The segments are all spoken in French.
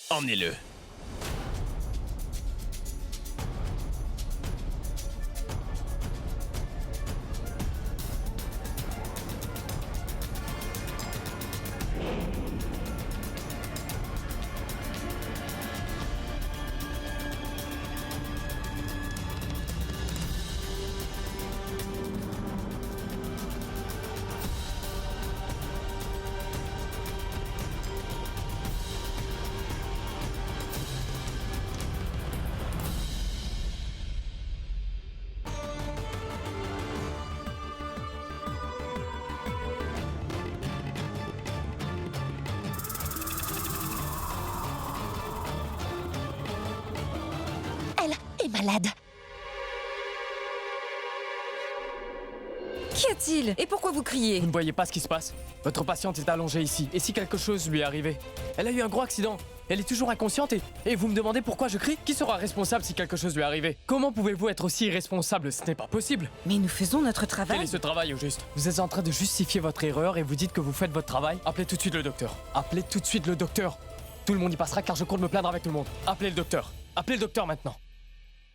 Emmenez-le. Malade. Qu'y a-t-il? Et pourquoi vous criez? Vous ne voyez pas ce qui se passe? Votre patiente est allongée ici. Et si quelque chose lui est arrivé? Elle a eu un gros accident. Elle est toujours inconsciente et vous me demandez pourquoi je crie? Qui sera responsable si quelque chose lui est arrivé? Comment pouvez-vous être aussi irresponsable? Ce n'est pas possible. Mais nous faisons notre Quel travail. est ce travail au juste? Vous êtes en train de justifier votre erreur et vous dites que vous faites votre travail? Appelez tout de suite le docteur. Appelez tout de suite le docteur. Tout le monde y passera car je compte me plaindre avec tout le monde. Appelez le docteur. Appelez le docteur maintenant.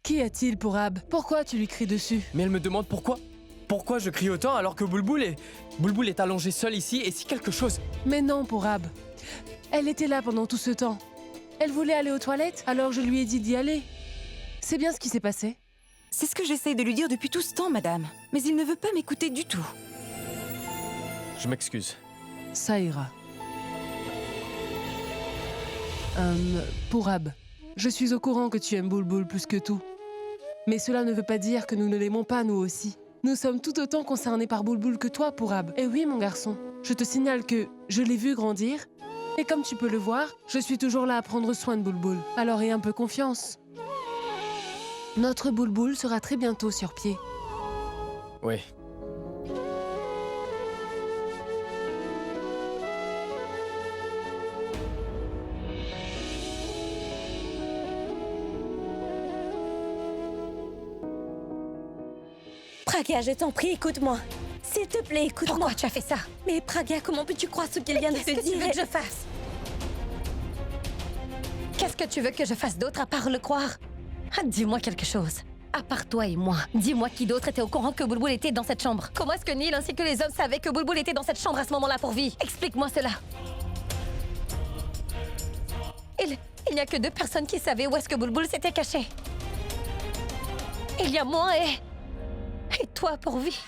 Qu'y a-t-il pour Ab? Pourquoi tu lui cries dessus? Mais elle me demande pourquoi? Pourquoi je crie autant alors que Boulboul est allongé seul ici et si quelque chose... Mais non, pour Ab. Elle était là pendant tout ce temps. Elle voulait aller aux toilettes, alors je lui ai dit d'y aller. C'est bien ce qui s'est passé. C'est ce que j'essaye de lui dire depuis tout ce temps, madame. Mais il ne veut pas m'écouter du tout. Je m'excuse. Ça ira. Pour Ab, je suis au courant que tu aimes Boulboul plus que tout. Mais cela ne veut pas dire que nous ne l'aimons pas, nous aussi. Nous sommes tout autant concernés par Boulboul que toi, pour Ab. Et oui, mon garçon, je te signale que je l'ai vu grandir. Et comme tu peux le voir, je suis toujours là à prendre soin de Boulboul. Alors aie un peu confiance. Notre Boulboul sera très bientôt sur pied. Oui. Praga, je t'en prie, écoute-moi. S'il te plaît, écoute-moi. Pourquoi tu as fait ça? Mais Praga, comment peux-tu croire ce qu'il vient de te Qu'est-ce que tu dire? veux que je fasse? Qu'est-ce que tu veux que je fasse d'autre à part le croire? Ah, dis-moi quelque chose. À part toi et moi, dis-moi qui d'autre était au courant que Boulboul était dans cette chambre. Comment est-ce que Neil ainsi que les hommes savaient que Boulboul était dans cette chambre à ce moment-là pour vie? Explique-moi cela. Il n'y a que 2 personnes qui savaient où est-ce que Boulboul s'était caché. Il y a moi et toi pour vie.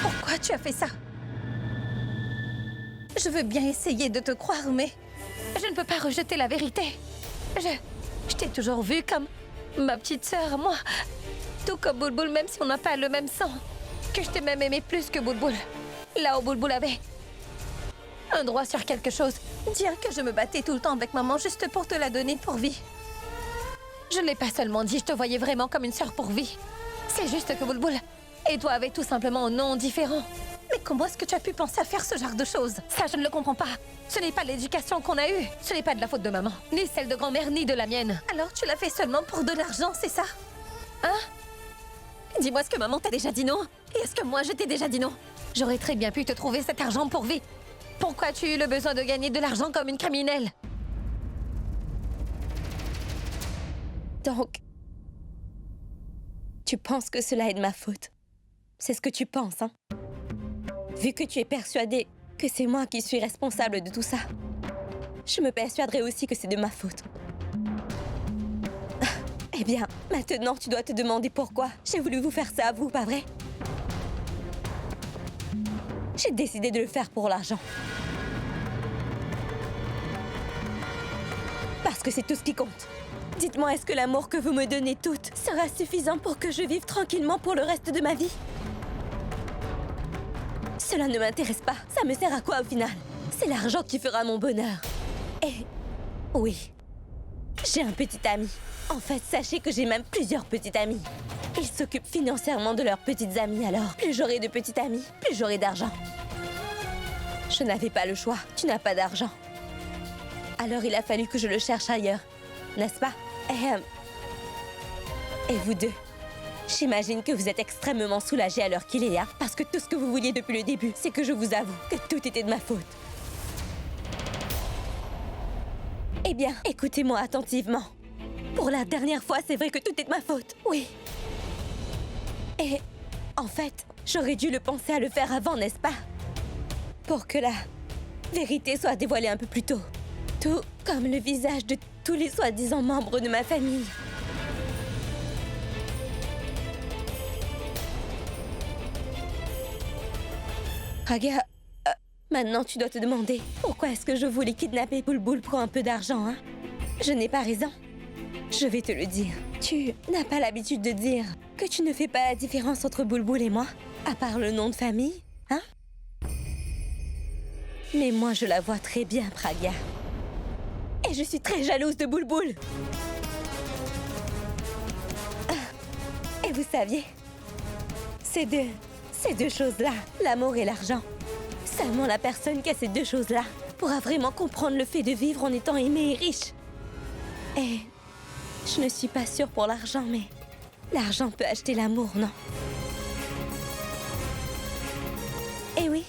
Pourquoi tu as fait ça? Je veux bien essayer de te croire, mais je ne peux pas rejeter la vérité. Je t'ai toujours vue comme ma petite sœur, moi. Tout comme Boulboul, même si on n'a pas le même sang. Que je t'ai même aimé plus que Boulboul. Là où Boulboul avait un droit sur quelque chose. Dire que je me battais tout le temps avec maman juste pour te la donner pour vie. Je ne l'ai pas seulement dit, je te voyais vraiment comme une sœur pour vie. C'est juste que Boulboul et toi avaient tout simplement un nom différent. Mais comment est-ce que tu as pu penser à faire ce genre de choses? Ça, je ne le comprends pas. Ce n'est pas l'éducation qu'on a eue. Ce n'est pas de la faute de maman, ni celle de grand-mère, ni de la mienne. Alors tu l'as fait seulement pour de l'argent, c'est ça? Hein? Dis-moi, est-ce que maman t'a déjà dit non? Et est-ce que moi, je t'ai déjà dit non? J'aurais très bien pu te trouver cet argent pour vie. Pourquoi as-tu eu le besoin de gagner de l'argent comme une criminelle? Donc, tu penses que cela est de ma faute? C'est ce que tu penses, hein? Vu que tu es persuadée que c'est moi qui suis responsable de tout ça, je me persuaderai aussi que c'est de ma faute. Eh bien, maintenant, tu dois te demander pourquoi j'ai voulu vous faire ça à vous, pas vrai? J'ai décidé de le faire pour l'argent. Parce que c'est tout ce qui compte. Dites-moi, est-ce que l'amour que vous me donnez toutes sera suffisant pour que je vive tranquillement pour le reste de ma vie? Cela ne m'intéresse pas. Ça me sert à quoi au final? C'est l'argent qui fera mon bonheur. Et oui, j'ai un petit ami. En fait, sachez que j'ai même plusieurs petits amis. Ils s'occupent financièrement de leurs petites amies, alors plus j'aurai de petits amis, plus j'aurai d'argent. Je n'avais pas le choix. Tu n'as pas d'argent. Alors il a fallu que je le cherche ailleurs, n'est-ce pas? Et vous deux, j'imagine que vous êtes extrêmement soulagés à l'heure qu'il est, hein, parce que tout ce que vous vouliez depuis le début, c'est que je vous avoue que tout était de ma faute. Eh bien, écoutez-moi attentivement. Pour la dernière fois, c'est vrai que tout est de ma faute. Oui. Et en fait, j'aurais dû le penser à le faire avant, n'est-ce pas? Pour que la vérité soit dévoilée un peu plus tôt. Tout comme le visage de tous les soi-disant membres de ma famille. Raga, maintenant tu dois te demander pourquoi est-ce que je voulais kidnapper Bulbul pour un peu d'argent, hein? Je n'ai pas raison. Je vais te le dire. Tu n'as pas l'habitude de dire que tu ne fais pas la différence entre Bulbul et moi, à part le nom de famille, hein? Mais moi, je la vois très bien, Pragya. Et je suis très jalouse de Bulbul. Et vous saviez, ces deux choses-là, l'amour et l'argent, seulement la personne qui a ces deux choses-là pourra vraiment comprendre le fait de vivre en étant aimé et riche. Et je ne suis pas sûre pour l'argent, mais l'argent peut acheter l'amour, non? Eh oui.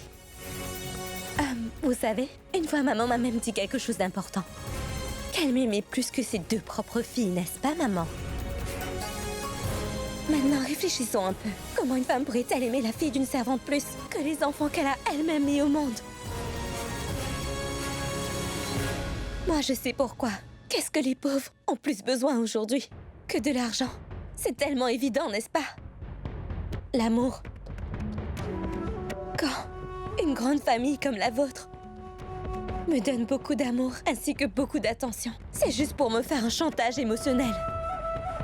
Vous savez, une fois maman m'a même dit quelque chose d'important. Qu'elle m'aimait plus que ses deux propres filles, n'est-ce pas, maman? Maintenant, réfléchissons un peu. Comment une femme pourrait-elle aimer la fille d'une servante plus que les enfants qu'elle a elle-même mis au monde? Moi, je sais pourquoi. Qu'est-ce que les pauvres ont plus besoin aujourd'hui que de l'argent? C'est tellement évident, n'est-ce pas? L'amour. Quand une grande famille comme la vôtre me donne beaucoup d'amour ainsi que beaucoup d'attention, c'est juste pour me faire un chantage émotionnel.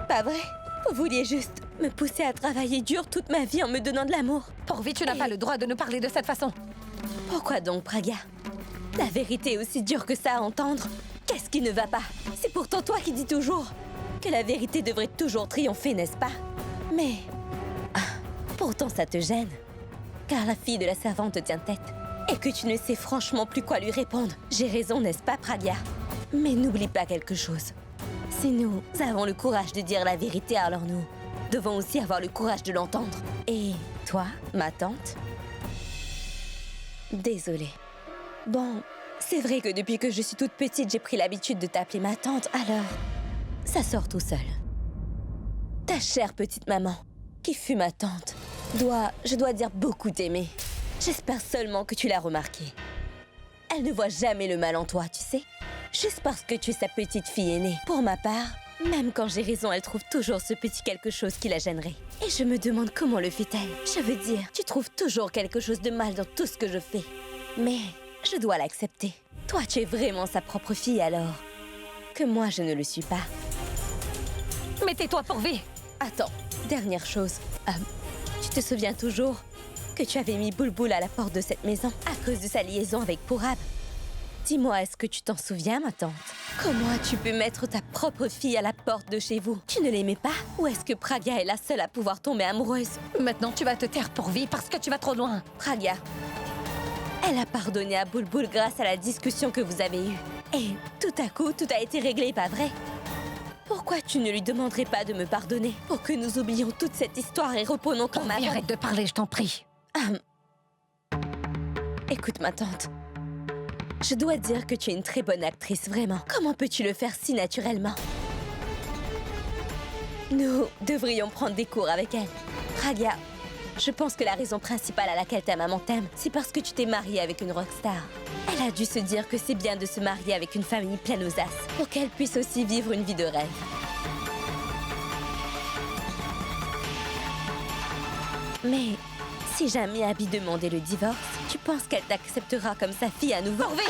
Pas vrai? Vous vouliez juste me pousser à travailler dur toute ma vie en me donnant de l'amour. Pourvu, tu n'as pas le droit de nous parler de cette façon. Pourquoi donc, Pragya? La vérité est aussi dure que ça à entendre. Qu'est-ce qui ne va pas? C'est pourtant toi qui dis toujours que la vérité devrait toujours triompher, n'est-ce pas? Mais pourtant ça te gêne, car la fille de la servante te tient tête et que tu ne sais franchement plus quoi lui répondre. J'ai raison, n'est-ce pas, Pragya? Mais n'oublie pas quelque chose. Si nous avons le courage de dire la vérité, alors nous devons aussi avoir le courage de l'entendre. Et toi, ma tante? Désolée. Bon, c'est vrai que depuis que je suis toute petite, j'ai pris l'habitude de t'appeler ma tante, alors ça sort tout seul. Ta chère petite maman, qui fut ma tante, je dois dire beaucoup t'aimer. J'espère seulement que tu l'as remarqué. Elle ne voit jamais le mal en toi, tu sais. Juste parce que tu es sa petite fille aînée. Pour ma part, même quand j'ai raison, elle trouve toujours ce petit quelque chose qui la gênerait. Et je me demande comment le fait-elle. Je veux dire, tu trouves toujours quelque chose de mal dans tout ce que je fais. Mais je dois l'accepter. Toi, tu es vraiment sa propre fille alors. Que moi, je ne le suis pas. Mettez-toi pourvu. Attends, dernière chose. Tu te souviens toujours que tu avais mis Bulbul à la porte de cette maison à cause de sa liaison avec Purab? Dis-moi, est-ce que tu t'en souviens, ma tante? Comment as-tu pu mettre ta propre fille à la porte de chez vous? Tu ne l'aimais pas? Ou est-ce que Pragya est la seule à pouvoir tomber amoureuse? Maintenant, tu vas te taire pourvu parce que tu vas trop loin. Pragya, elle a pardonné à Bulbul grâce à la discussion que vous avez eue. Et tout à coup, tout a été réglé, pas vrai? Pourquoi tu ne lui demanderais pas de me pardonner pour que nous oublions toute cette histoire et reprenons comme avant? Arrête de parler, je t'en prie. Écoute, ma tante. Je dois dire que tu es une très bonne actrice, vraiment. Comment peux-tu le faire si naturellement? Nous devrions prendre des cours avec elle. Pragya, je pense que la raison principale à laquelle ta maman t'aime, c'est parce que tu t'es mariée avec une rockstar. Elle a dû se dire que c'est bien de se marier avec une famille pleine aux as, pour qu'elle puisse aussi vivre une vie de rêve. Mais si jamais Abby demandait le divorce, tu penses qu'elle t'acceptera comme sa fille à nouveau? Pourvu!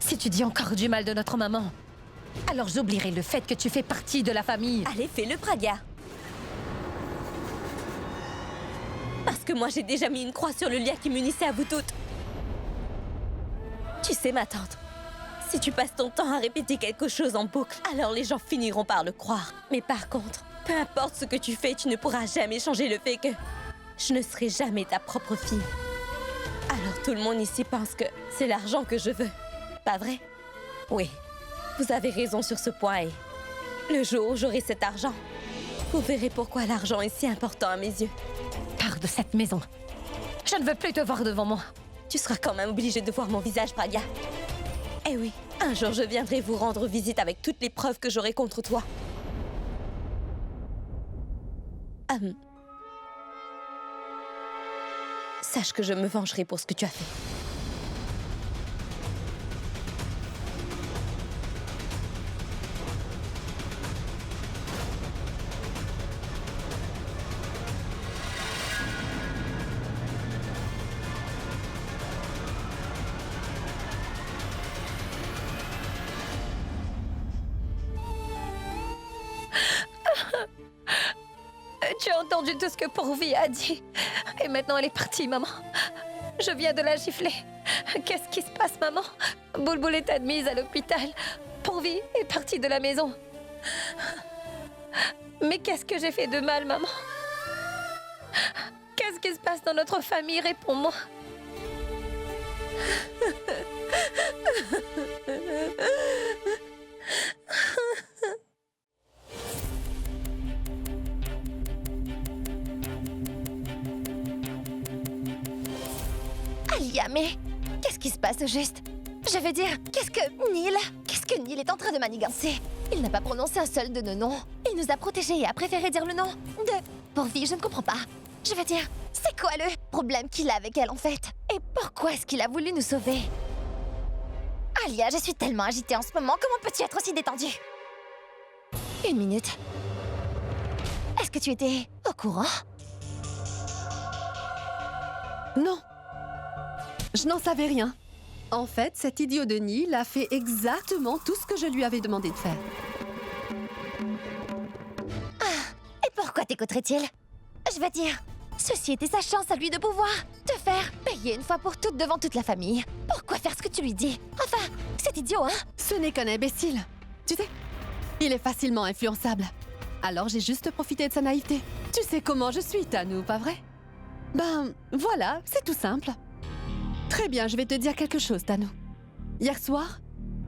Si tu dis encore du mal de notre maman, alors j'oublierai le fait que tu fais partie de la famille. Allez, fais-le, Pragya. Parce que moi, j'ai déjà mis une croix sur le lien qui m'unissait à vous toutes. Tu sais, ma tante, si tu passes ton temps à répéter quelque chose en boucle, alors les gens finiront par le croire. Mais par contre, peu importe ce que tu fais, tu ne pourras jamais changer le fait que je ne serai jamais ta propre fille. Alors tout le monde ici pense que c'est l'argent que je veux. Pas vrai? Oui, vous avez raison sur ce point et le jour où j'aurai cet argent, vous verrez pourquoi l'argent est si important à mes yeux. Pars de cette maison. Je ne veux plus te voir devant moi. Tu seras quand même obligé de voir mon visage, Pragya. Eh oui, un jour je viendrai vous rendre visite avec toutes les preuves que j'aurai contre toi. Sache que je me vengerai pour ce que tu as fait. Tu as entendu tout ce que Pourvi a dit. Et maintenant, elle est partie, maman. Je viens de la gifler. Qu'est-ce qui se passe, maman? Boulboul est admise à l'hôpital. Pourvi est partie de la maison. Mais qu'est-ce que j'ai fait de mal, maman? Qu'est-ce qui se passe dans notre famille? Réponds-moi. Alia, mais qu'est-ce qui se passe au juste? Je veux dire, qu'est-ce que Neil est en train de manigancer? Il n'a pas prononcé un seul de nos noms. Il nous a protégés et a préféré dire le nom de Pourvi, je ne comprends pas. Je veux dire, c'est quoi le problème qu'il a avec elle en fait? Et pourquoi est-ce qu'il a voulu nous sauver? Alia, je suis tellement agitée en ce moment, comment peux-tu être aussi détendue? Une minute. Est-ce que tu étais au courant? Non. Je n'en savais rien. En fait, cet idiot de Neil a fait exactement tout ce que je lui avais demandé de faire. Et pourquoi t'écouterait-il? Je veux dire, ceci était sa chance à lui de pouvoir te faire payer une fois pour toutes devant toute la famille. Pourquoi faire ce que tu lui dis? Enfin, c'est idiot, hein? Ce n'est qu'un imbécile. Tu sais, il est facilement influençable. Alors j'ai juste profité de sa naïveté. Tu sais comment je suis, Tanou, pas vrai? Ben, voilà, c'est tout simple. Très bien, je vais te dire quelque chose, Tanou. Hier soir,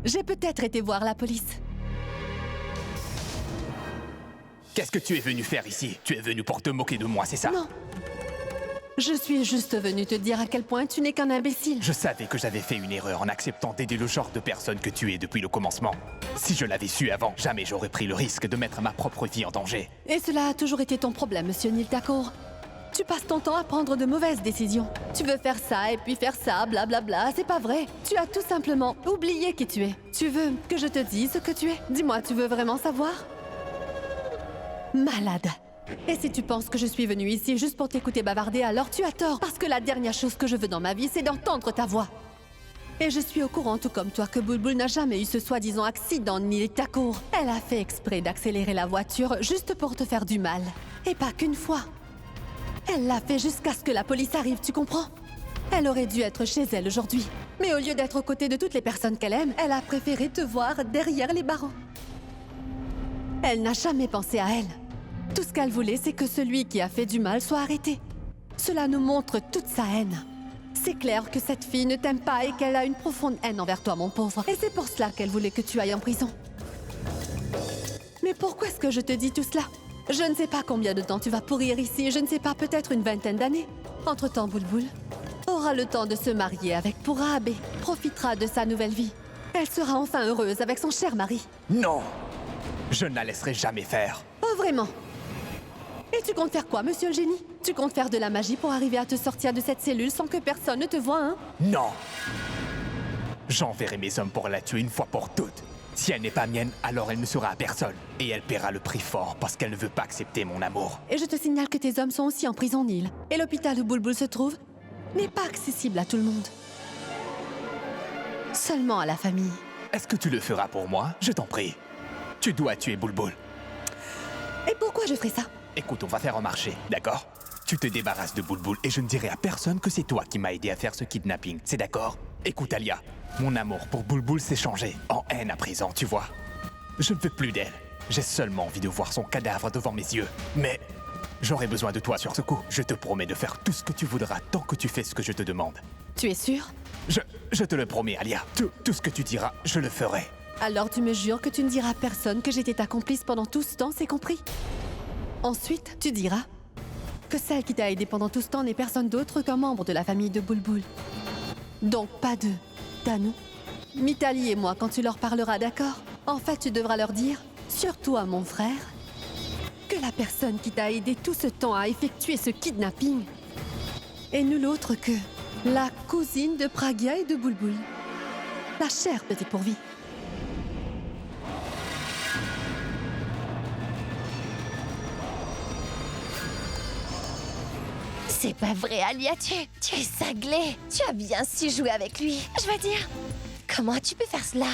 j'ai peut-être été voir la police. Qu'est-ce que tu es venu faire ici? Tu es venu pour te moquer de moi, c'est ça? Non. Je suis juste venue te dire à quel point tu n'es qu'un imbécile. Je savais que j'avais fait une erreur en acceptant d'aider le genre de personne que tu es depuis le commencement. Si je l'avais su avant, jamais j'aurais pris le risque de mettre ma propre vie en danger. Et cela a toujours été ton problème, monsieur Neil Thakur. Tu passes ton temps à prendre de mauvaises décisions. Tu veux faire ça et puis faire ça, blablabla, c'est pas vrai. Tu as tout simplement oublié qui tu es. Tu veux que je te dise ce que tu es? Dis-moi, tu veux vraiment savoir? Malade. Et si tu penses que je suis venue ici juste pour t'écouter bavarder, alors tu as tort. Parce que la dernière chose que je veux dans ma vie, c'est d'entendre ta voix. Et je suis au courant, tout comme toi, que Boulboul n'a jamais eu ce soi-disant accident Neil Thakur. Elle a fait exprès d'accélérer la voiture juste pour te faire du mal. Et pas qu'une fois. Elle l'a fait jusqu'à ce que la police arrive, tu comprends? Elle aurait dû être chez elle aujourd'hui. Mais au lieu d'être aux côtés de toutes les personnes qu'elle aime, elle a préféré te voir derrière les barreaux. Elle n'a jamais pensé à elle. Tout ce qu'elle voulait, c'est que celui qui a fait du mal soit arrêté. Cela nous montre toute sa haine. C'est clair que cette fille ne t'aime pas et qu'elle a une profonde haine envers toi, mon pauvre. Et c'est pour cela qu'elle voulait que tu ailles en prison. Mais pourquoi est-ce que je te dis tout cela? Je ne sais pas combien de temps tu vas pourrir ici, je ne sais pas, peut-être une vingtaine d'années. Entre-temps, Boulboul aura le temps de se marier avec Pourab et profitera de sa nouvelle vie. Elle sera enfin heureuse avec son cher mari. Non! Je ne la laisserai jamais faire. Oh, vraiment? Et tu comptes faire quoi, monsieur le génie? Tu comptes faire de la magie pour arriver à te sortir de cette cellule sans que personne ne te voie, hein? Non! J'enverrai mes hommes pour la tuer une fois pour toutes. Si elle n'est pas mienne, alors elle ne sera à personne. Et elle paiera le prix fort parce qu'elle ne veut pas accepter mon amour. Et je te signale que tes hommes sont aussi en prison, Neil. Et l'hôpital où Boulboul se trouve n'est pas accessible à tout le monde. Seulement à la famille. Est-ce que tu le feras pour moi? Je t'en prie. Tu dois tuer Boulboul. Et pourquoi je ferais ça? Écoute, on va faire un marché, d'accord? Tu te débarrasses de Boulboul et je ne dirai à personne que c'est toi qui m'as aidé à faire ce kidnapping, c'est d'accord? Écoute, Alia, mon amour pour Boulboul s'est changé en haine à présent, tu vois. Je ne veux plus d'elle. J'ai seulement envie de voir son cadavre devant mes yeux. Mais j'aurai besoin de toi sur ce coup. Je te promets de faire tout ce que tu voudras tant que tu fais ce que je te demande. Tu es sûr? Je te le promets, Alia. Tout ce que tu diras, je le ferai. Alors tu me jures que tu ne diras à personne que j'étais ta complice pendant tout ce temps, c'est compris? Ensuite, tu diras que celle qui t'a aidé pendant tout ce temps n'est personne d'autre qu'un membre de la famille de Bulbul. Donc pas de Danu. Mitali et moi, quand tu leur parleras, d'accord? En fait, tu devras leur dire, surtout à mon frère, que la personne qui t'a aidé tout ce temps à effectuer ce kidnapping est nulle autre que la cousine de Pragya et de Bulbul. La chère petite pourvie. C'est pas vrai, Alia, tu es cinglée. Tu as bien su jouer avec lui. Je veux dire, comment tu peux faire cela?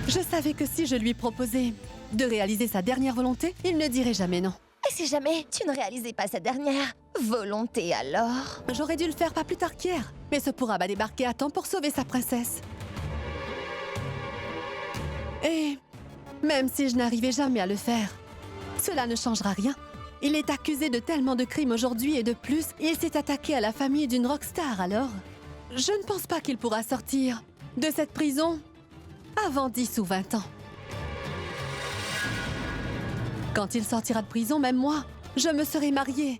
Je savais que si je lui proposais de réaliser sa dernière volonté, il ne dirait jamais non. Et si jamais tu ne réalisais pas sa dernière volonté alors? J'aurais dû le faire pas plus tard qu'hier. Mais ce Pourab a débarqué à temps pour sauver sa princesse. Et même si je n'arrivais jamais à le faire, cela ne changera rien. Il est accusé de tellement de crimes aujourd'hui et de plus, il s'est attaqué à la famille d'une rockstar alors. Je ne pense pas qu'il pourra sortir de cette prison avant 10 ou 20 ans. Quand il sortira de prison, même moi, je me serai mariée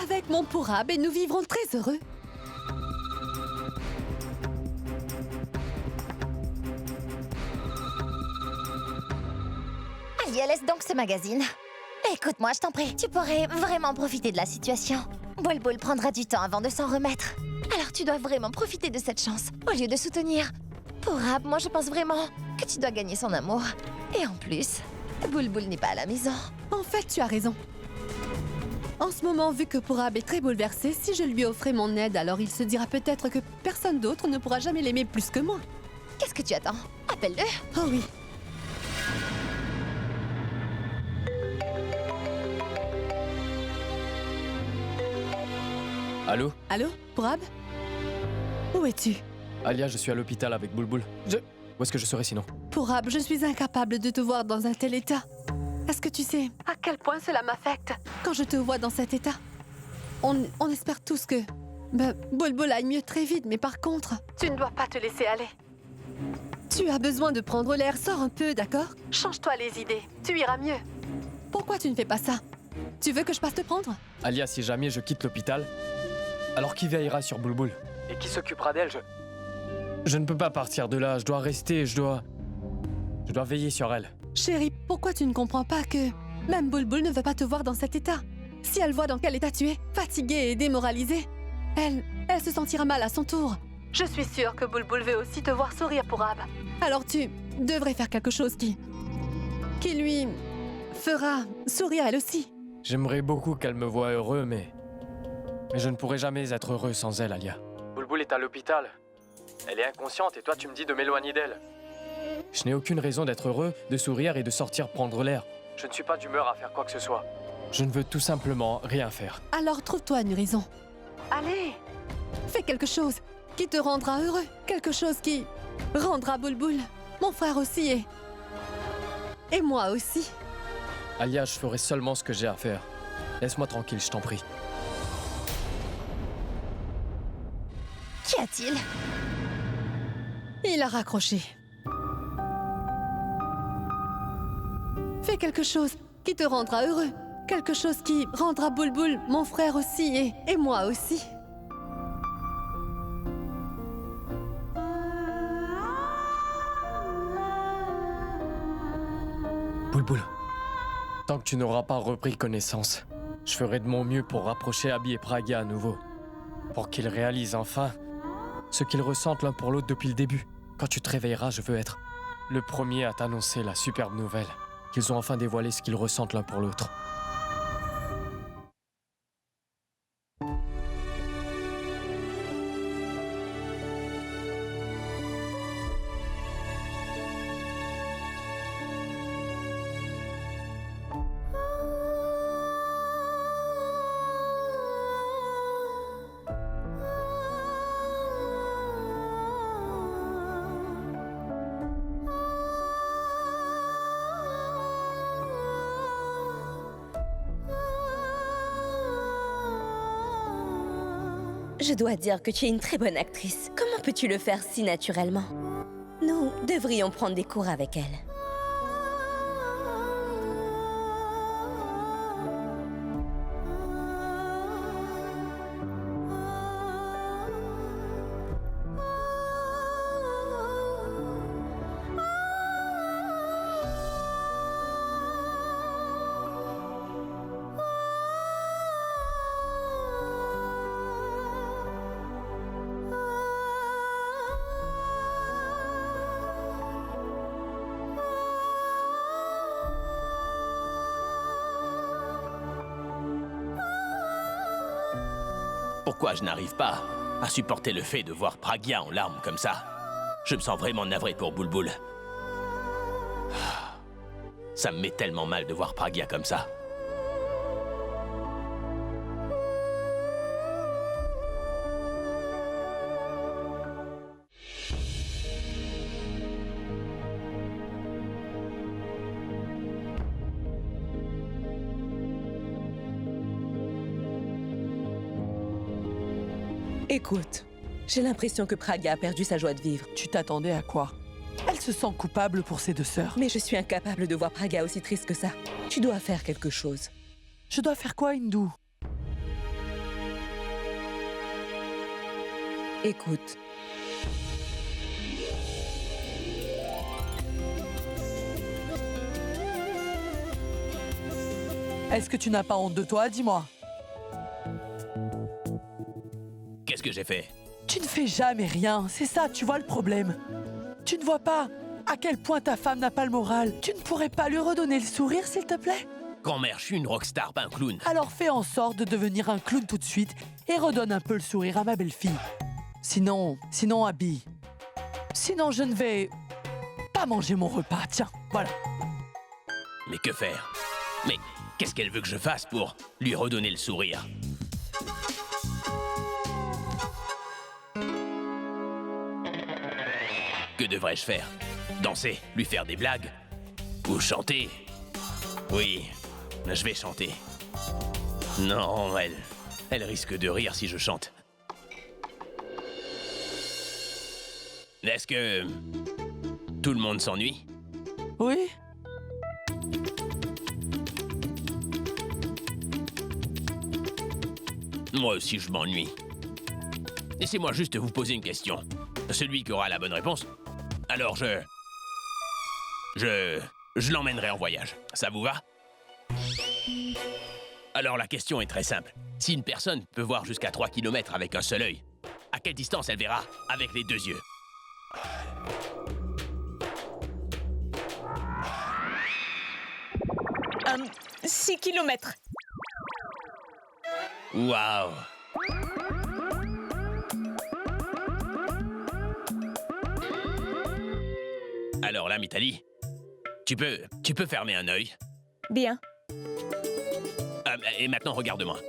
avec mon Pourab et nous vivrons très heureux. Alia, laisse donc ce magazine. Écoute-moi, je t'en prie, tu pourrais vraiment profiter de la situation. Bulbul prendra du temps avant de s'en remettre. Alors tu dois vraiment profiter de cette chance, au lieu de soutenir. Pourab, moi je pense vraiment que tu dois gagner son amour. Et en plus, Bulbul n'est pas à la maison. En fait, tu as raison. En ce moment, vu que Pourab est très bouleversé, si je lui offrais mon aide, alors il se dira peut-être que personne d'autre ne pourra jamais l'aimer plus que moi. Qu'est-ce que tu attends? Appelle-le. Oh oui. Allô? Allô, Pourab? Où es-tu? Alia, je suis à l'hôpital avec Bulbul. Où est-ce que je serais sinon? Pourab, je suis incapable de te voir dans un tel état. Est-ce que tu sais à quel point cela m'affecte quand je te vois dans cet état? On espère tous que Bulbul aille mieux très vite, mais par contre, tu ne dois pas te laisser aller. Tu as besoin de prendre l'air, sors un peu, d'accord? Change-toi les idées, tu iras mieux. Pourquoi tu ne fais pas ça? Tu veux que je passe te prendre? Alia, si jamais je quitte l'hôpital, alors qui veillera sur Bulbul? Et qui s'occupera d'elle? Je ne peux pas partir de là, je dois rester, je dois veiller sur elle. Chérie, pourquoi tu ne comprends pas que même Bulbul ne veut pas te voir dans cet état? Si elle voit dans quel état tu es, fatiguée et démoralisée, elle se sentira mal à son tour. Je suis sûre que Bulbul veut aussi te voir sourire, Pourab. Alors tu devrais faire quelque chose qui lui fera sourire elle aussi. J'aimerais beaucoup qu'elle me voie heureux, mais je ne pourrai jamais être heureux sans elle, Alia. Bulbul est à l'hôpital. Elle est inconsciente et toi tu me dis de m'éloigner d'elle. Je n'ai aucune raison d'être heureux, de sourire et de sortir prendre l'air. Je ne suis pas d'humeur à faire quoi que ce soit. Je ne veux tout simplement rien faire. Alors trouve-toi une raison. Allez, fais quelque chose qui te rendra heureux. Quelque chose qui rendra Bulbul, mon frère aussi et moi aussi. Alia, je ferai seulement ce que j'ai à faire. Laisse-moi tranquille, je t'en prie. Qu'y a-t-il? Il a raccroché. Fais quelque chose qui te rendra heureux. Quelque chose qui rendra Bulbul, mon frère aussi et moi aussi. Bulbul, tant que tu n'auras pas repris connaissance, je ferai de mon mieux pour rapprocher Abby et Pragya à nouveau. Pour qu'ils réalisent enfin ce qu'ils ressentent l'un pour l'autre depuis le début. Quand tu te réveilleras, je veux être le premier à t'annoncer la superbe nouvelle qu'ils ont enfin dévoilé ce qu'ils ressentent l'un pour l'autre. Je dois dire que tu es une très bonne actrice. Comment peux-tu le faire si naturellement? Nous devrions prendre des cours avec elle. pourquoi je n'arrive pas à supporter le fait de voir Pragya en larmes comme ça. Je me sens vraiment navré pour Bulbul. Ça me met tellement mal de voir Pragya comme ça. Écoute, j'ai l'impression que Pragya a perdu sa joie de vivre. Tu t'attendais à quoi? Elle se sent coupable pour ses deux sœurs. Mais je suis incapable de voir Pragya aussi triste que ça. Tu dois faire quelque chose. Je dois faire quoi, Hindou? Écoute. Est-ce que tu n'as pas honte de toi? Dis-moi. Qu'est-ce que j'ai fait? Tu ne fais jamais rien, c'est ça, tu vois le problème. Tu ne vois pas à quel point ta femme n'a pas le moral. Tu ne pourrais pas lui redonner le sourire, s'il te plaît? Grand-mère, je suis une rockstar, pas un clown. Alors fais en sorte de devenir un clown tout de suite et redonne un peu le sourire à ma belle-fille. Sinon, Abby, sinon je ne vais pas manger mon repas. Tiens, voilà. Mais que faire? Mais qu'est-ce qu'elle veut que je fasse pour lui redonner le sourire? Que devrais-je faire? Danser? Lui faire des blagues? Ou chanter? Oui, je vais chanter. Non, elle risque de rire si je chante. Est-ce que tout le monde s'ennuie? Oui? Moi aussi, je m'ennuie. Laissez-moi juste vous poser une question. Celui qui aura la bonne réponse, alors je l'emmènerai en voyage. Ça vous va? Alors la question est très simple. Si une personne peut voir jusqu'à 3 km avec un seul œil, à quelle distance elle verra avec les deux yeux? Euh, 6 kilomètres. Waouh! Alors là, Mitali, tu peux fermer un œil. Bien. Et maintenant, regarde-moi.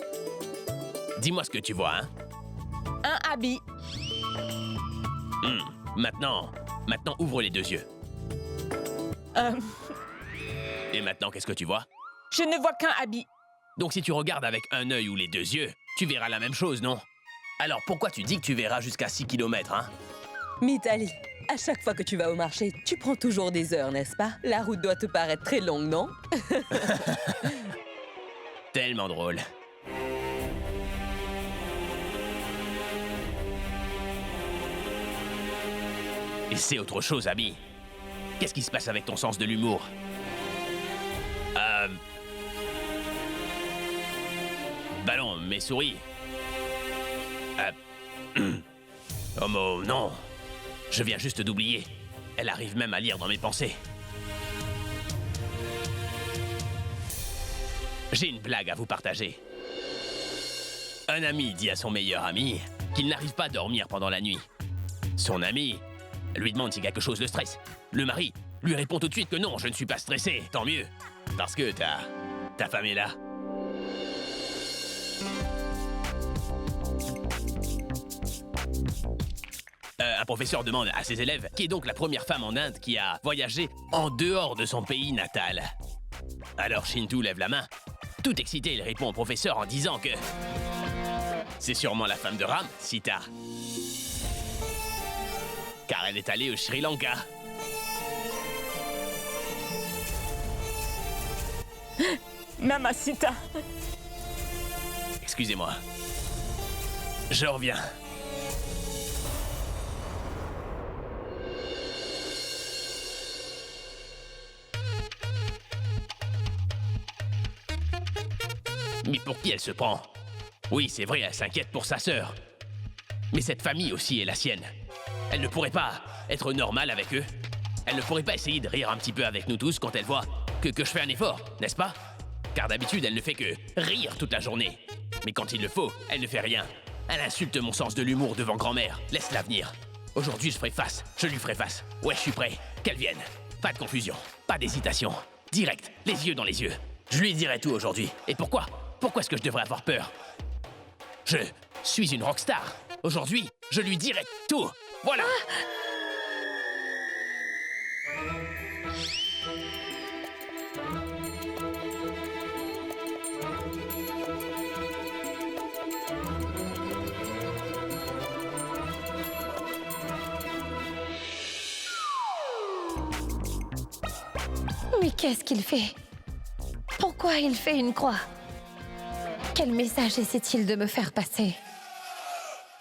Dis-moi ce que tu vois, hein? Un habit. Maintenant, ouvre les deux yeux. Et maintenant, qu'est-ce que tu vois? Je ne vois qu'un habit. Donc si tu regardes avec un œil ou les deux yeux, tu verras la même chose, non? Alors pourquoi tu dis que tu verras jusqu'à 6 km, hein? Mitali, à chaque fois que tu vas au marché, tu prends toujours des heures, n'est-ce pas? La route doit te paraître très longue, non? Tellement drôle. Et c'est autre chose, Abby. Qu'est-ce qui se passe avec ton sens de l'humour? Ballon, mes souris. Oh non. Je viens juste d'oublier. Elle arrive même à lire dans mes pensées. J'ai une blague à vous partager. Un ami dit à son meilleur ami qu'il n'arrive pas à dormir pendant la nuit. Son ami lui demande si quelque chose le stresse. Le mari lui répond tout de suite que non, je ne suis pas stressé. Tant mieux, parce que ta femme est là. Un professeur demande à ses élèves qui est donc la première femme en Inde qui a voyagé en dehors de son pays natal. Alors Shintu lève la main. Tout excité, il répond au professeur en disant que c'est sûrement la femme de Ram, Sita. Car elle est allée au Sri Lanka. Mamacita. Excusez-moi. Je reviens. Mais pour qui elle se prend? Oui, c'est vrai, elle s'inquiète pour sa sœur. Mais cette famille aussi est la sienne. Elle ne pourrait pas être normale avec eux. Elle ne pourrait pas essayer de rire un petit peu avec nous tous quand elle voit que je fais un effort, n'est-ce pas? Car d'habitude, elle ne fait que rire toute la journée. Mais quand il le faut, elle ne fait rien. Elle insulte mon sens de l'humour devant grand-mère. Laisse-la venir. Aujourd'hui, je ferai face. Je lui ferai face. Ouais, je suis prêt. Qu'elle vienne. Pas de confusion. Pas d'hésitation. Direct. Les yeux dans les yeux. Je lui dirai tout aujourd'hui. Et pourquoi? Pourquoi est-ce que je devrais avoir peur? Je suis une rockstar. Aujourd'hui, je lui dirai tout. Voilà. Mais qu'est-ce qu'il fait? Pourquoi il fait une croix? Quel message essaie-t-il de me faire passer?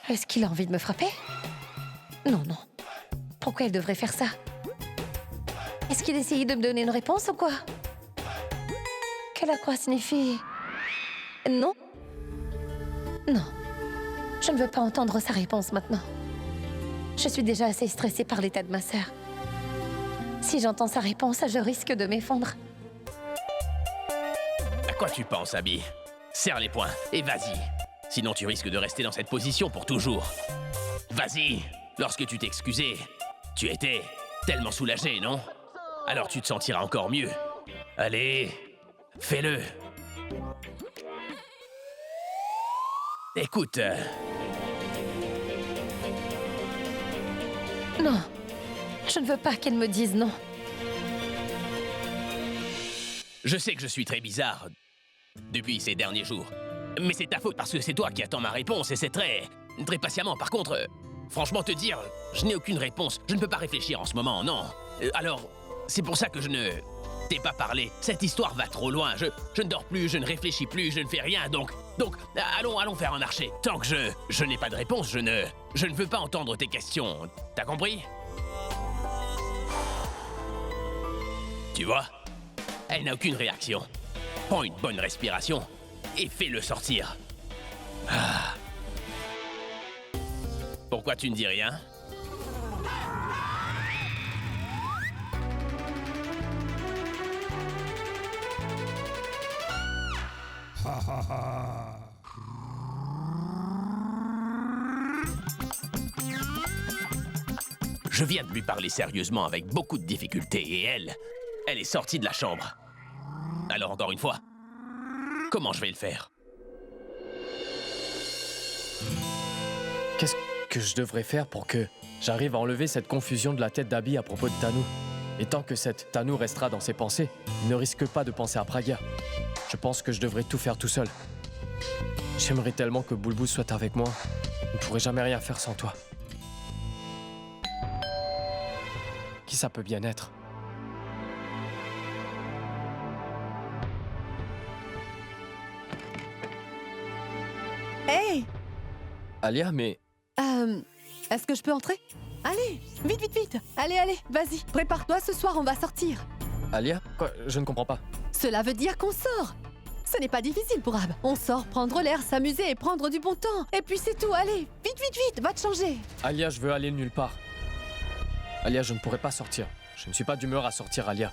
Est-ce qu'il a envie de me frapper? Non, non. Pourquoi il devrait faire ça? Est-ce qu'il essayait de me donner une réponse ou quoi? Que la croix signifie... Non? Non. Je ne veux pas entendre sa réponse maintenant. Je suis déjà assez stressée par l'état de ma sœur. Si j'entends sa réponse, je risque de m'effondrer. À quoi tu penses, Abby? Serre les poings et vas-y. Sinon, tu risques de rester dans cette position pour toujours. Vas-y. Lorsque tu t'es excusé, tu étais tellement soulagé, non? Alors tu te sentiras encore mieux. Allez, fais-le. Écoute... Non. Je ne veux pas qu'elle me dise non. Je sais que je suis très bizarre depuis ces derniers jours. Mais c'est ta faute parce que c'est toi qui attends ma réponse et c'est très patiemment. Par contre, franchement te dire, je n'ai aucune réponse. Je ne peux pas réfléchir en ce moment, non. Alors, c'est pour ça que je ne t'ai pas parlé. Cette histoire va trop loin. Je ne dors plus, je ne réfléchis plus, je ne fais rien. Donc, allons faire un archer. Tant que je n'ai pas de réponse, je ne veux pas entendre tes questions. T'as compris? Tu vois? Elle n'a aucune réaction. Prends une bonne respiration et fais-le sortir. Ah. Pourquoi tu ne dis rien? Je viens de lui parler sérieusement avec beaucoup de difficultés et elle est sortie de la chambre. Alors encore une fois, comment je vais le faire? Qu'est-ce que je devrais faire pour que j'arrive à enlever cette confusion de la tête d'Abby à propos de Tanou? Et tant que cette Tanou restera dans ses pensées, il ne risque pas de penser à Pragya. Je pense que je devrais tout faire tout seul. J'aimerais tellement que Bulbul soit avec moi. Je ne pourrais jamais rien faire sans toi. Qui ça peut bien être? Hey! Alia, mais... Est-ce que je peux entrer? Allez, vite, vite, vite! Allez, allez, vas-y, prépare-toi, ce soir on va sortir. Alia? Quoi? Je ne comprends pas. Cela veut dire qu'on sort. Ce n'est pas difficile pour Ab. On sort prendre l'air, s'amuser et prendre du bon temps. Et puis c'est tout, allez, vite, vite, vite, va te changer. Alia, je veux aller nulle part. Alia, je ne pourrais pas sortir. Je ne suis pas d'humeur à sortir, Alia.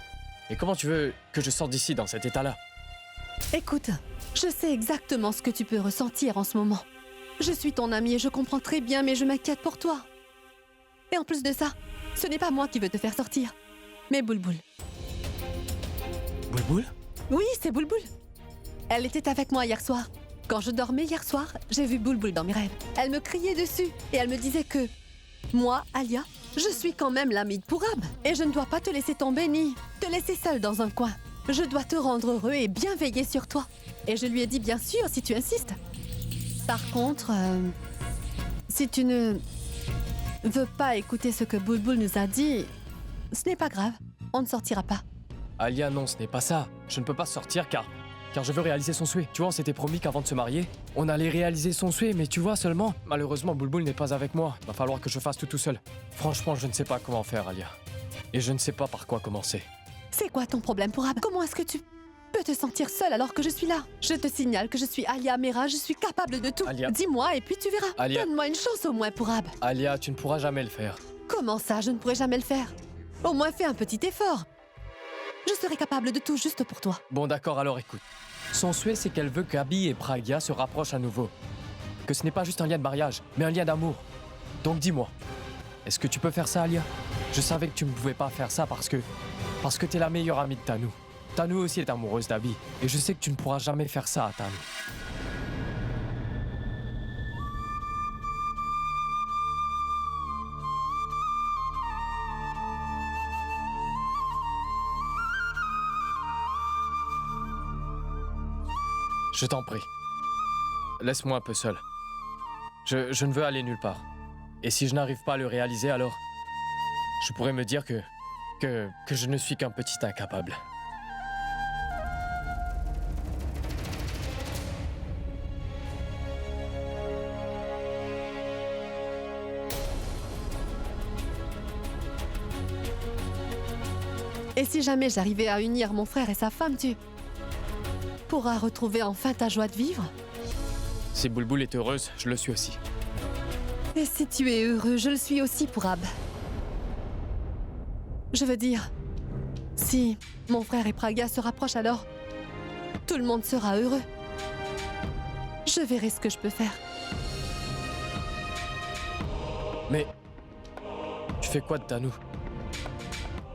Et comment tu veux que je sorte d'ici dans cet état-là? Écoute, je sais exactement ce que tu peux ressentir en ce moment. Je suis ton amie et je comprends très bien, mais je m'inquiète pour toi. Et en plus de ça, ce n'est pas moi qui veux te faire sortir, mais Bulbul. Bulbul? Oui, c'est Bulbul. Elle était avec moi hier soir. Quand je dormais hier soir, j'ai vu Bulbul dans mes rêves. Elle me criait dessus et elle me disait que... Moi, Alia, je suis quand même l'amie de Pourab. Et je ne dois pas te laisser tomber ni te laisser seule dans un coin. Je dois te rendre heureux et bien veiller sur toi. Et je lui ai dit bien sûr si tu insistes. Par contre, si tu ne veux pas écouter ce que Bulbul nous a dit, ce n'est pas grave. On ne sortira pas. Alia, non, ce n'est pas ça. Je ne peux pas sortir car je veux réaliser son souhait. Tu vois, on s'était promis qu'avant de se marier, on allait réaliser son souhait, mais tu vois seulement, malheureusement, Bulbul n'est pas avec moi. Va falloir que je fasse tout seul. Franchement, je ne sais pas comment faire, Alia. Et je ne sais pas par quoi commencer. C'est quoi ton problème, Pourab? Comment est-ce que tu peux te sentir seule alors que je suis là? Je te signale que je suis Alia Mera, je suis capable de tout. Alia. Dis-moi et puis tu verras. Alia. Donne-moi une chance au moins, Pourab. Alia, tu ne pourras jamais le faire. Comment ça, je ne pourrai jamais le faire? Au moins fais un petit effort. Je serai capable de tout juste pour toi. Bon, d'accord, alors écoute. Son souhait, c'est qu'elle veut qu'Abby et Pragya se rapprochent à nouveau. que ce n'est pas juste un lien de mariage, mais un lien d'amour. Donc dis-moi, est-ce que tu peux faire ça, Alia? Je savais que tu ne pouvais pas faire ça parce que t'es la meilleure amie de Tanu. Tanu aussi est amoureuse d'Abby, et je sais que tu ne pourras jamais faire ça à Tanu. Je t'en prie. Laisse-moi un peu seul. Je ne veux aller nulle part. Et si je n'arrive pas à le réaliser, alors je pourrais me dire que je ne suis qu'un petit incapable. Et si jamais j'arrivais à unir mon frère et sa femme, tu pourras retrouver enfin ta joie de vivre? Si Bulbul est heureuse, je le suis aussi. Et si tu es heureux, je le suis aussi pour Ab. Je veux dire, si mon frère et Praga se rapprochent, alors tout le monde sera heureux. Je verrai ce que je peux faire. Mais tu fais quoi de Tanu?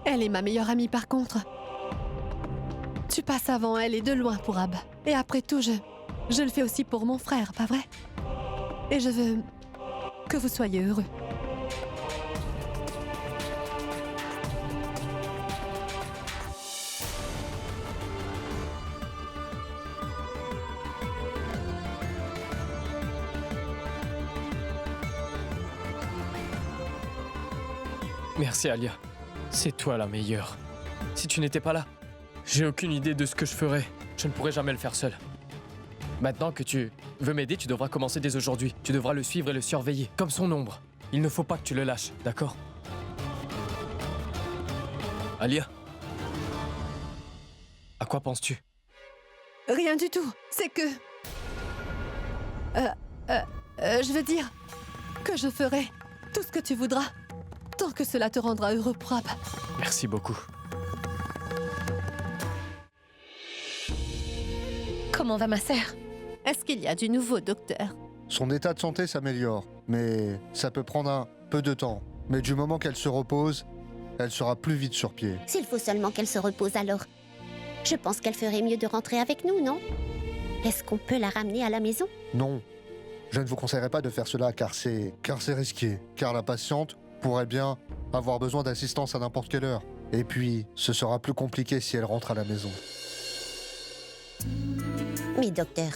Elle est ma meilleure amie par contre. Tu passes avant elle et de loin pour Ab. Et après tout, je le fais aussi pour mon frère, pas vrai? Et je veux que vous soyez heureux. Merci Alia. C'est toi la meilleure. Si tu n'étais pas là, j'ai aucune idée de ce que je ferais. Je ne pourrais jamais le faire seul. Maintenant que tu veux m'aider, tu devras commencer dès aujourd'hui. Tu devras le suivre et le surveiller, comme son ombre. Il ne faut pas que tu le lâches, d'accord? Alia? À quoi penses-tu? Rien du tout. C'est que... je veux dire que je ferai tout ce que tu voudras, tant que cela te rendra heureux, Prab. Merci beaucoup. Comment va ma sœur? Est-ce qu'il y a du nouveau, docteur? Son état de santé s'améliore, mais ça peut prendre un peu de temps. Mais du moment qu'elle se repose, elle sera plus vite sur pied. S'il faut seulement qu'elle se repose alors. Je pense qu'elle ferait mieux de rentrer avec nous, non? Est-ce qu'on peut la ramener à la maison? Non, je ne vous conseillerais pas de faire cela car c'est risqué. Car la patiente pourrait bien avoir besoin d'assistance à n'importe quelle heure. Et puis, ce sera plus compliqué si elle rentre à la maison. Mais docteur,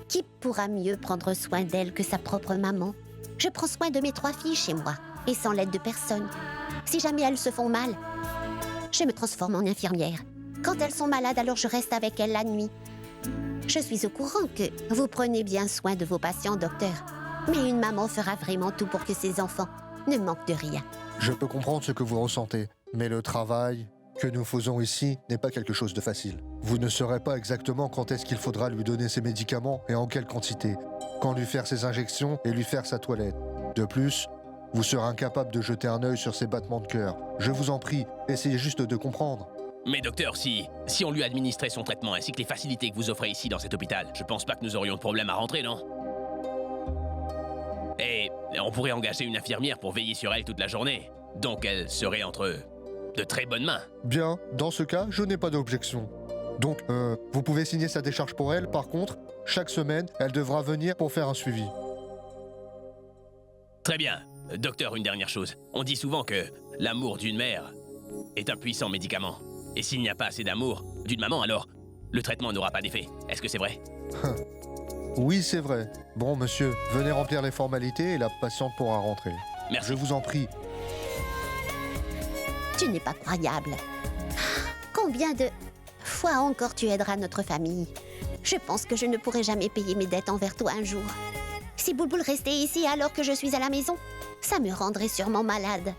qui pourra mieux prendre soin d'elle que sa propre maman? Je prends soin de mes 3 filles chez moi, et sans l'aide de personne. Si jamais elles se font mal, je me transforme en infirmière. Quand elles sont malades, alors je reste avec elles la nuit. Je suis au courant que vous prenez bien soin de vos patients, docteur. Mais une maman fera vraiment tout pour que ses enfants ne manquent de rien. Je peux comprendre ce que vous ressentez, mais le travail que nous faisons ici n'est pas quelque chose de facile. Vous ne saurez pas exactement quand est-ce qu'il faudra lui donner ses médicaments et en quelle quantité, quand lui faire ses injections et lui faire sa toilette. De plus, vous serez incapable de jeter un œil sur ses battements de cœur. Je vous en prie, essayez juste de comprendre. Mais docteur, si on lui administrait son traitement ainsi que les facilités que vous offrez ici dans cet hôpital, je pense pas que nous aurions de problème à rentrer, non? Et on pourrait engager une infirmière pour veiller sur elle toute la journée. Donc elle serait entre de très bonnes mains. Bien, dans ce cas, je n'ai pas d'objection. Donc, vous pouvez signer sa décharge pour elle. Par contre, chaque semaine, elle devra venir pour faire un suivi. Très bien. Docteur, une dernière chose. On dit souvent que l'amour d'une mère est un puissant médicament. Et s'il n'y a pas assez d'amour d'une maman, alors le traitement n'aura pas d'effet. Est-ce que c'est vrai? Oui, c'est vrai. Bon, monsieur, venez remplir les formalités et la patiente pourra rentrer. Merci. Je vous en prie. Tu n'es pas croyable. Combien de fois encore tu aideras notre famille? Je pense que je ne pourrai jamais payer mes dettes envers toi un jour. Si Bulbul restait ici alors que je suis à la maison, ça me rendrait sûrement malade.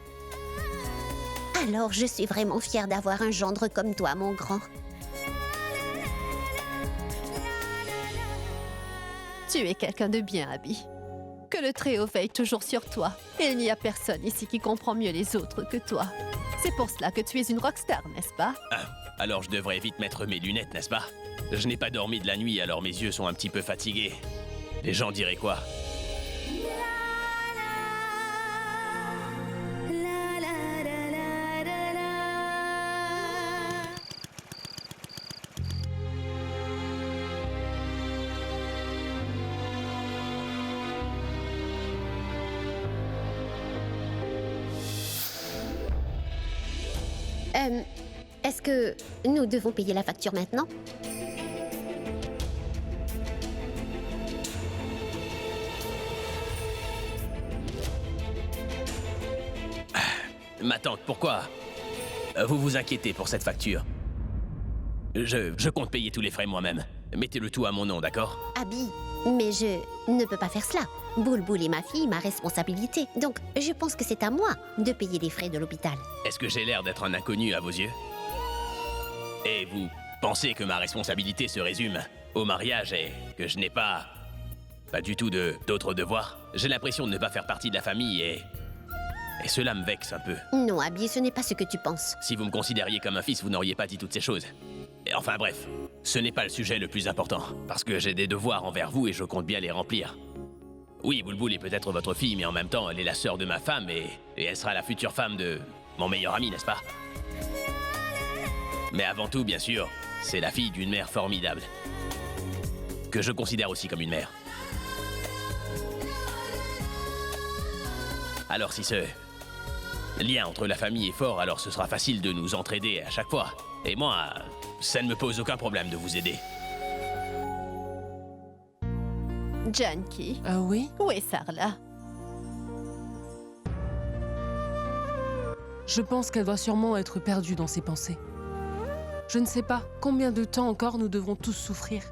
Alors je suis vraiment fière d'avoir un gendre comme toi, mon grand. Tu es quelqu'un de bien, Abby. Que le Très-Haut veille toujours sur toi. Et il n'y a personne ici qui comprend mieux les autres que toi. C'est pour cela que tu es une rockstar, n'est-ce pas? Alors je devrais vite mettre mes lunettes, n'est-ce pas? Je n'ai pas dormi de la nuit, alors mes yeux sont un petit peu fatigués. Les gens diraient quoi? Est-ce que nous devons payer la facture maintenant? Ma tante, pourquoi vous vous inquiétez pour cette facture? Je compte payer tous les frais moi-même. Mettez le tout à mon nom, d'accord? Abby, mais je ne peux pas faire cela. Boulboul est ma fille, ma responsabilité. Donc, je pense que c'est à moi de payer les frais de l'hôpital. Est-ce que j'ai l'air d'être un inconnu à vos yeux? Et vous pensez que ma responsabilité se résume au mariage et que je n'ai pas du tout d'autres devoirs? J'ai l'impression de ne pas faire partie de la famille et cela me vexe un peu. Non, Abby, ce n'est pas ce que tu penses. Si vous me considériez comme un fils, vous n'auriez pas dit toutes ces choses. Et enfin bref, ce n'est pas le sujet le plus important, parce que j'ai des devoirs envers vous et je compte bien les remplir. Oui, Boulboul est peut-être votre fille, mais en même temps, elle est la sœur de ma femme et elle sera la future femme de mon meilleur ami, n'est-ce pas? Mais avant tout, bien sûr, c'est la fille d'une mère formidable, que je considère aussi comme une mère. Alors si ce lien entre la famille est fort, alors ce sera facile de nous entraider à chaque fois. Et moi, ça ne me pose aucun problème de vous aider. Janky, Ah oui? où est Sarla? Je pense qu'elle doit sûrement être perdue dans ses pensées. Je ne sais pas combien de temps encore nous devrons tous souffrir.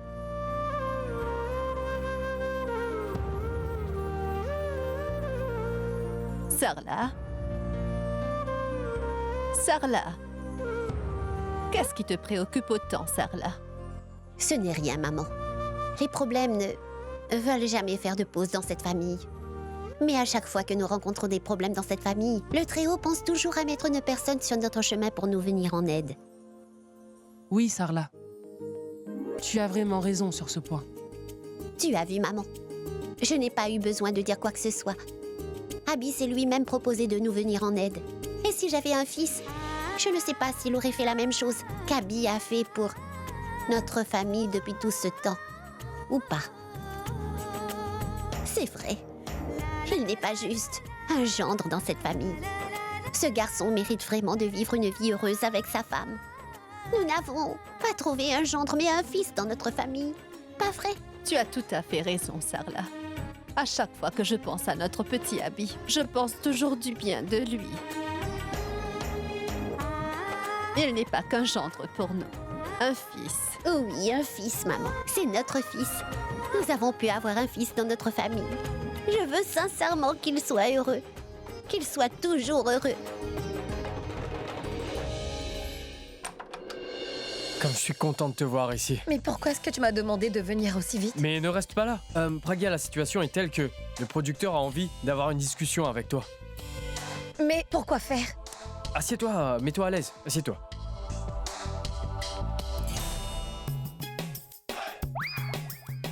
Sarla? Sarla? Qu'est-ce qui te préoccupe autant, Sarla? Ce n'est rien, maman. Les problèmes ne veulent jamais faire de pause dans cette famille. Mais à chaque fois que nous rencontrons des problèmes dans cette famille, le Très-Haut pense toujours à mettre une personne sur notre chemin pour nous venir en aide. Oui, Sarla. Tu as vraiment raison sur ce point. Tu as vu, maman. Je n'ai pas eu besoin de dire quoi que ce soit. Abby s'est lui-même proposé de nous venir en aide. Et si j'avais un fils, je ne sais pas s'il aurait fait la même chose qu'Abby a fait pour notre famille depuis tout ce temps. Ou pas. C'est vrai. Il n'est pas juste un gendre dans cette famille. Ce garçon mérite vraiment de vivre une vie heureuse avec sa femme. Nous n'avons pas trouvé un gendre mais un fils dans notre famille. Pas vrai? Tu as tout à fait raison, Sarla. À chaque fois que je pense à notre petit Abby, je pense toujours du bien de lui. Il n'est pas qu'un gendre pour nous. Un fils. Oui, un fils, maman. C'est notre fils. Nous avons pu avoir un fils dans notre famille. Je veux sincèrement qu'il soit heureux. Qu'il soit toujours heureux. Comme je suis content de te voir ici. Mais pourquoi est-ce que tu m'as demandé de venir aussi vite? Mais ne reste pas là. Pragya, la situation est telle que le producteur a envie d'avoir une discussion avec toi. Mais pourquoi faire? Assieds-toi, mets-toi à l'aise, assieds-toi.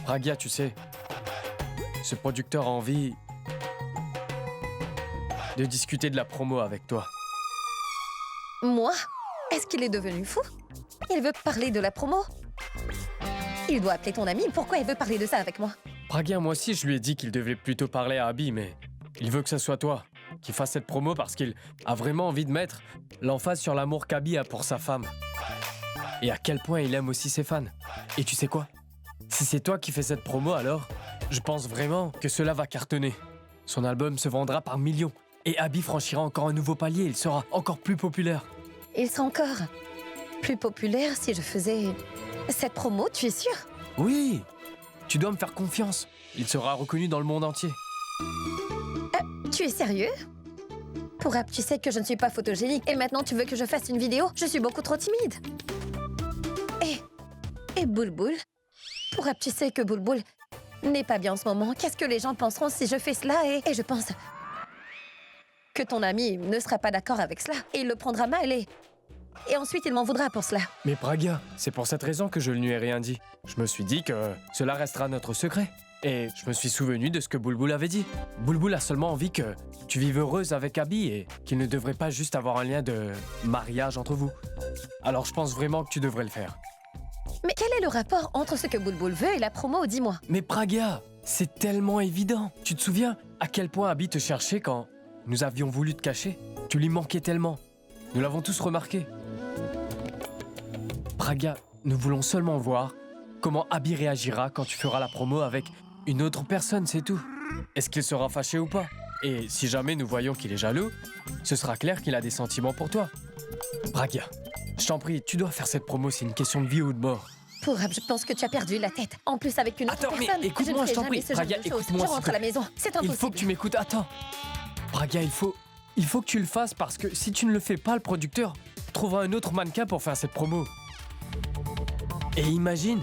Pragya, tu sais, ce producteur a envie de discuter de la promo avec toi. Moi? Est-ce qu'il est devenu fou? Il veut parler de la promo? Il doit appeler ton ami. Pourquoi il veut parler de ça avec moi? Pragya, moi aussi, je lui ai dit qu'il devait plutôt parler à Abby, mais il veut que ce soit toi qui fasse cette promo parce qu'il a vraiment envie de mettre l'emphase sur l'amour qu'Abby a pour sa femme. Et à quel point il aime aussi ses fans. Et tu sais quoi? Si c'est toi qui fais cette promo, alors, je pense vraiment que cela va cartonner. Son album se vendra par millions. Et Abby franchira encore un nouveau palier, il sera encore plus populaire. Il sera encore plus populaire si je faisais cette promo, tu es sûr? Oui, tu dois me faire confiance. Il sera reconnu dans le monde entier. Tu es sérieux? Pourab, tu sais que je ne suis pas photogénique et maintenant tu veux que je fasse une vidéo? Je suis beaucoup trop timide. Et Boulboul? Pourab, tu sais que Boulboul n'est pas bien en ce moment. Qu'est-ce que les gens penseront si je fais cela? Et je pense que ton ami ne sera pas d'accord avec cela. Et il le prendra mal et ensuite il m'en voudra pour cela. Mais Pragya, c'est pour cette raison que je ne lui ai rien dit. Je me suis dit que cela restera notre secret. Et je me suis souvenu de ce que Boulboul avait dit. Boulboul a seulement envie que tu vives heureuse avec Abby et qu'il ne devrait pas juste avoir un lien de mariage entre vous. Alors je pense vraiment que tu devrais le faire. Mais quel est le rapport entre ce que Boulboul veut et la promo, dis-moi? Mais Pragya, c'est tellement évident. Tu te souviens à quel point Abby te cherchait quand nous avions voulu te cacher? Tu lui manquais tellement. Nous l'avons tous remarqué. Pragya, nous voulons seulement voir comment Abby réagira quand tu feras la promo avec une autre personne, c'est tout. Est-ce qu'il sera fâché ou pas? Et si jamais nous voyons qu'il est jaloux, ce sera clair qu'il a des sentiments pour toi. Pragya, je t'en prie, tu dois faire cette promo, c'est une question de vie ou de mort. Pourab, je pense que tu as perdu la tête. En plus, avec une autre Attends, mais personne, écoute-moi, je je t'en ne prie. ferai jamais ce genre Pragya, de choses. écoute-moi, Je rentre à la maison, c'est impossible. Il faut que tu m'écoutes, attends. Pragya, il faut que tu le fasses parce que si tu ne le fais pas, le producteur trouvera un autre mannequin pour faire cette promo. Et imagine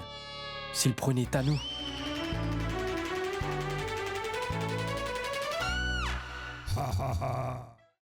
s'il prenait Tanou.